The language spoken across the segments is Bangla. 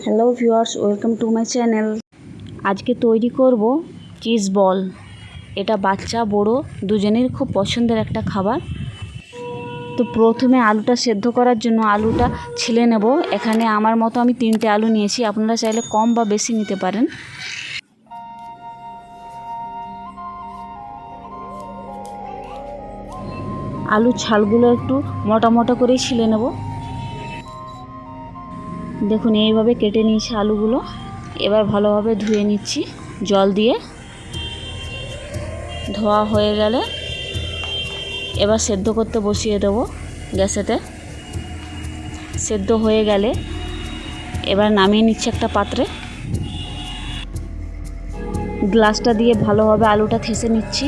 Hello viewers, welcome to my channel. আজকে তৈরি করব চিজ বল। এটা বাচ্চা বড় দুজনেরই খুব পছন্দের একটা খাবার। তো প্রথমে আলুটা সেদ্ধ করার জন্য আলুটা ছিলে নেব। এখানে আমার মতো আমি 3টে আলু নিয়েছি, আপনারা চাইলে কম বা বেশি নিতে পারেন। আলুর ছালগুলো একটু মোটা মোটা করেই ছিলে নেব। দেখুন এইভাবে কেটে নিয়েছি আলুগুলো। এবার ভালোভাবে ধুয়ে নিচ্ছি জল দিয়ে। ধোয়া হয়ে গেলে এবার সেদ্ধ করতে বসিয়ে দেবো গ্যাসেতে। সেদ্ধ হয়ে গেলে এবার নামিয়ে নিচ্ছি একটা পাত্রে। গ্লাসটা দিয়ে ভালোভাবে আলুটা থেসে নিচ্ছি।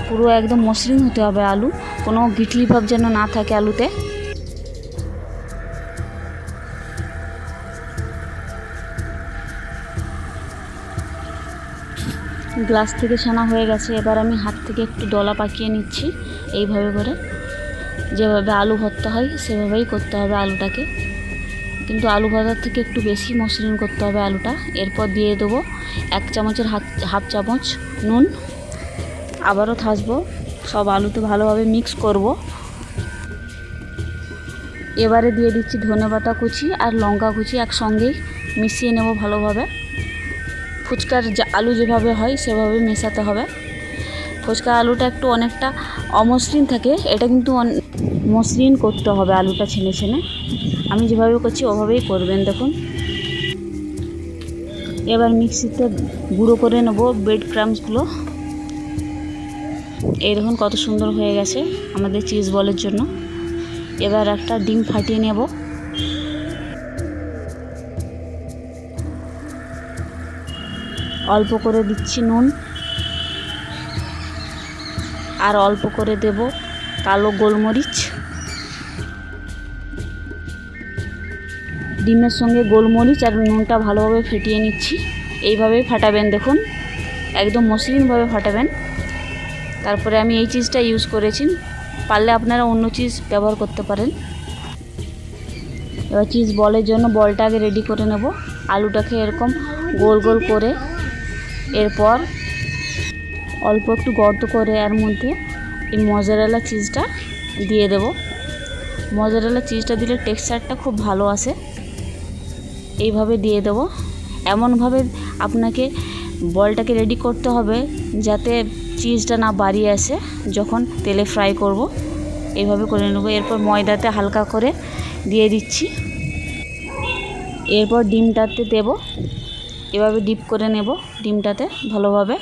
পুরো একদম মসৃণ হতে হবে আলু, কোনো গিটলি ভাব যেন না থাকে আলুতে। গ্লাস থেকে ছানা হয়ে গেছে। এবার আমি হাত থেকে একটু দলা পাকিয়ে নিচ্ছি এইভাবে করে। যেভাবে আলু ভর্তা হয় সেভাবেই করতে হবে আলুটাকে, কিন্তু আলু ভাজার থেকে একটু বেশি মসৃণ করতে হবে আলুটা। এরপর দিয়ে দেবো 1 চামচের হাফ চামচ নুন। আবারও থাসবো, সব আলুতে ভালোভাবে মিক্স করব। এবারে দিয়ে দিচ্ছি ধনেপাতা কুচি আর লঙ্কা কুচি, একসঙ্গেই মিশিয়ে নেব ভালোভাবে। ফুচকার আলু যেভাবে হয় সেভাবে মেশাতে হবে। ফুচকা আলুটা একটু অনেকটা অমসৃণ থাকে, এটা কিন্তু মসৃণ করতে হবে আলুটা ছেনে ছেনে। আমি যেভাবে করছি ওভাবেই করবেন। দেখুন এবার মিক্সিতে গুঁড়ো করে নেব ব্রেড ক্রাম্বসগুলো। এই দেখুন কত সুন্দর হয়ে গেছে আমাদের চিজ বলের জন্য। এবার একটা ডিম ফাটিয়ে নেব। অল্প করে দিচ্ছি নুন, আর অল্প করে দেব কালো গোলমরিচ। ডিমের সঙ্গে গোলমরিচ আর নুনটা ভালোভাবে ফেটিয়ে নিচ্ছি। এইভাবেই ফাটাবেন, দেখুন একদম মসৃণভাবে ফাটাবেন। তারপরে আমি এই চিজটা ইউজ করেছি, পারলে আপনারা অন্য চিজ ব্যবহার করতে পারেন। এবার চিজ বলের জন্য বলটা আগে রেডি করে নেব। আলুটাকে এরকম গোল গোল করে, এরপর অল্প একটু গর্ত করে এর মধ্যে এই মজারেলা চিজটা দিয়ে দেব। মজারেলা চিজটা দিলে টেক্সচারটা খুব ভালো আসে। এইভাবে দিয়ে দেব। এমনভাবে আপনাকে বলটাকে রেডি করতে হবে যাতে চিজটা না বাড়িয়ে আসে যখন তেলে ফ্রাই করব। এইভাবে করে নেব। এরপর ময়দাতে হালকা করে দিয়ে দিচ্ছি। এরপর ডিমটাতে দেব। এভাবে ডিপ করে নেব ডিমটাতে ভালোভাবে।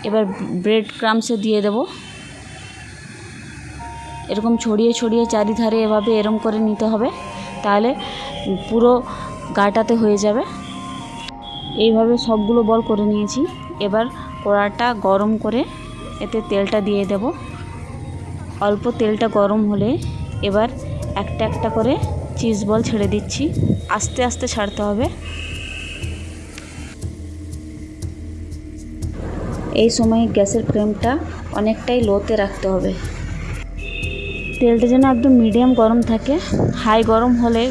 এবার ব্রেড ক্রাম্বসে দিয়ে দেব। এরকম ছড়িয়ে ছড়িয়ে চারিধারে এভাবে এরম করে নিতে হবে, তাহলে পুরো গাটাতে হয়ে যাবে। এইভাবে সবগুলো বল করে নিয়েছি। এবার কড়াটা গরম করে এতে তেলটা দিয়ে দেব। অল্প তেলটা গরম হলে এবার একটা একটা করে চিজ বল ছেড়ে দিচ্ছি। আস্তে আস্তে ছাড়তে হবে। এই সময় গ্যাসের ফ্লেমটা অনেকটাই লোতে রাখতে হবে। তেলটা যেন একদম মিডিয়াম গরম থাকে। হাই গরম হলে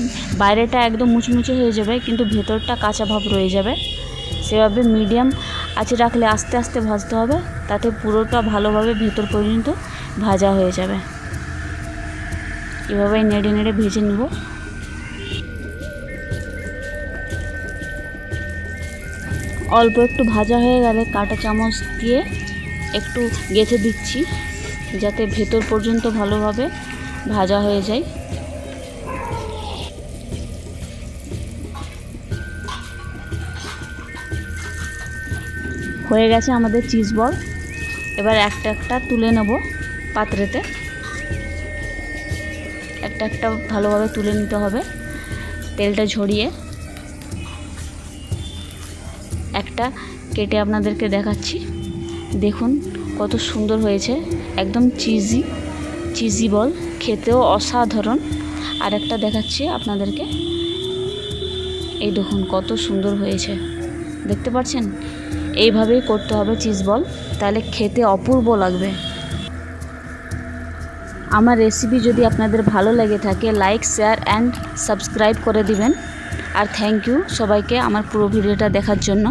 বাইরেটা একদম মুচমুচে হয়ে যাবে, কিন্তু ভেতরটা কাঁচা ভাব রয়ে যাবে। সেভাবে মিডিয়াম আঁচে রাখলে আস্তে আস্তে ভাজতে হবে, তাতে পুরোটা ভালোভাবে ভেতর পর্যন্ত ভাজা হয়ে যাবে। এভাবেই নেড়ে নেড়ে ভেজে নেব। অল্প একটু ভাজা হয়ে গেলে কাঁটা চামচ দিয়ে একটু গেঁথে দিচ্ছি, যাতে ভেতর পর্যন্ত ভালোভাবে ভাজা হয়ে যায়। হয়ে গেছে আমাদের চিজ বল। এবার একটা একটা তুলে নেব পাত্রেতে। একটা একটা ভালোভাবে তুলে নিতে হবে তেলটা ঝরিয়ে। একটা কেটে আপনাদেরকে দেখাচ্ছি। দেখুন কত সুন্দর হয়েছে, একদম চিজি বল, খেতেও অসাধারণ। আর একটা দেখাচ্ছি আপনাদেরকে। এই দেখুন কত সুন্দর হয়েছে, দেখতে পাচ্ছেন? এইভাবেই করতে হবে চিজ বল, তাহলে খেতে অপূর্ব লাগবে। আমার রেসিপি যদি আপনাদের ভালো লেগে থাকে লাইক শেয়ার অ্যান্ড সাবস্ক্রাইব করে দিবেন। আর থ্যাংক ইউ সবাইকে আমার পুরো ভিডিওটা দেখার জন্য।